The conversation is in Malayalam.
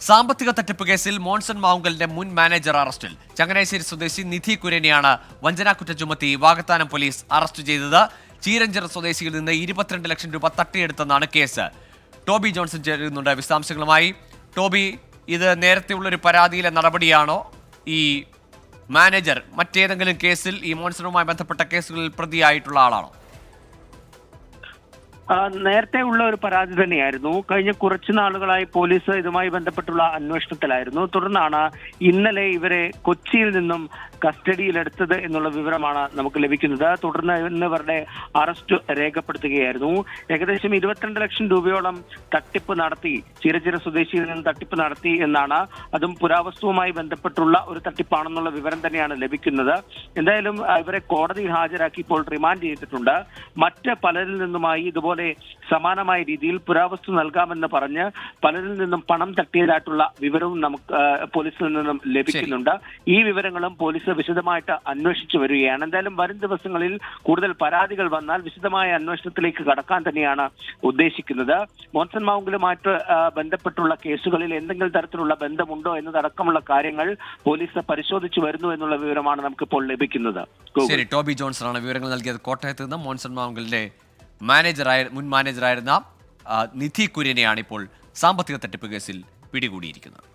സാമ്പത്തിക തട്ടിപ്പ് കേസിൽ മോൺസൺ മാവുങ്കലിന്റെ മുൻ മാനേജർ അറസ്റ്റിൽ. ചങ്ങനാശ്ശേരി സ്വദേശി നിധി കുര്യനെയാണ് വഞ്ചനാക്കുറ്റം ചുമത്തി വാകത്താനം പോലീസ് അറസ്റ്റ് ചെയ്തത്. ചീരഞ്ചിറ സ്വദേശിയിൽ നിന്ന് 22 ലക്ഷം രൂപ തട്ടിയെടുത്തെന്നാണ് കേസ്. ടോബി ജോൺസൺ ചേരുന്നുണ്ട് വിശദാംശങ്ങളുമായി. ടോബി, ഇത് നേരത്തെയുള്ളൊരു പരാതിയിലെ നടപടിയാണോ? ഈ മാനേജർ മറ്റേതെങ്കിലും കേസിൽ, ഈ മോൺസണുമായി ബന്ധപ്പെട്ട കേസുകളിൽ പ്രതിയായിട്ടുള്ള ആളാണോ? നേരത്തെ ഉള്ള ഒരു പരാതി തന്നെയായിരുന്നു. കഴിഞ്ഞ കുറച്ചു നാളുകളായി പോലീസ് ഇതുമായി ബന്ധപ്പെട്ടുള്ള അന്വേഷണത്തിലായിരുന്നു. തുടർന്നാണ് ഇന്നലെ ഇവരെ കൊച്ചിയിൽ നിന്നും കസ്റ്റഡിയിലെടുത്തത് എന്നുള്ള വിവരമാണ് നമുക്ക് ലഭിക്കുന്നത്. തുടർന്ന് ഇവരുടെ അറസ്റ്റ് രേഖപ്പെടുത്തുകയായിരുന്നു. ഏകദേശം 22 ലക്ഷം രൂപയോളം തട്ടിപ്പ് നടത്തി, ചിറച്ചിറ സ്വദേശിയിൽ നിന്ന് തട്ടിപ്പ് നടത്തി എന്നാണ്. അതും പുരാവസ്തുവുമായി ബന്ധപ്പെട്ടുള്ള ഒരു തട്ടിപ്പാണെന്നുള്ള വിവരം തന്നെയാണ് ലഭിക്കുന്നത്. എന്തായാലും ഇവരെ കോടതിയിൽ ഹാജരാക്കി ഇപ്പോൾ റിമാൻഡ് ചെയ്തിട്ടുണ്ട്. മറ്റ് പലരിൽ നിന്നുമായി ഇതുപോലെ സമാനമായ രീതിയിൽ പുരാവസ്തു നൽകാമെന്ന് പറഞ്ഞ് പലരിൽ നിന്നും പണം തട്ടിയതായിട്ടുള്ള വിവരവും നമുക്ക് പോലീസിൽ നിന്നും ലഭിക്കുന്നുണ്ട്. ഈ വിവരങ്ങളും പോലീസ് വിശദമായിട്ട് അന്വേഷിച്ചു വരികയാണ്. എന്തായാലും വരും ദിവസങ്ങളിൽ കൂടുതൽ പരാതികൾ വന്നാൽ വിശദമായ അന്വേഷണത്തിലേക്ക് കടക്കാൻ തന്നെയാണ് ഉദ്ദേശിക്കുന്നത്. മോൺസൺ മാവുങ്കലുമായിട്ട് ബന്ധപ്പെട്ടുള്ള കേസുകളിൽ എന്തെങ്കിലും തരത്തിലുള്ള ബന്ധമുണ്ടോ എന്നതടക്കമുള്ള കാര്യങ്ങൾ പോലീസ് പരിശോധിച്ചു വരുന്നു എന്നുള്ള വിവരമാണ് നമുക്കിപ്പോൾ ലഭിക്കുന്നത്. ശരി, ടോബി ജോൺസൺ ആണ് വിവരങ്ങൾ നൽകിയത്. കോട്ടയത്ത് നിന്ന് മോൺസൺ മാവുങ്കലിന്റെ മുൻ മാനേജറായിരുന്ന നിധി കുര്യനെയാണ് ഇപ്പോൾ സാമ്പത്തിക തട്ടിപ്പ് കേസിൽ പിടികൂടിയിരിക്കുന്നത്.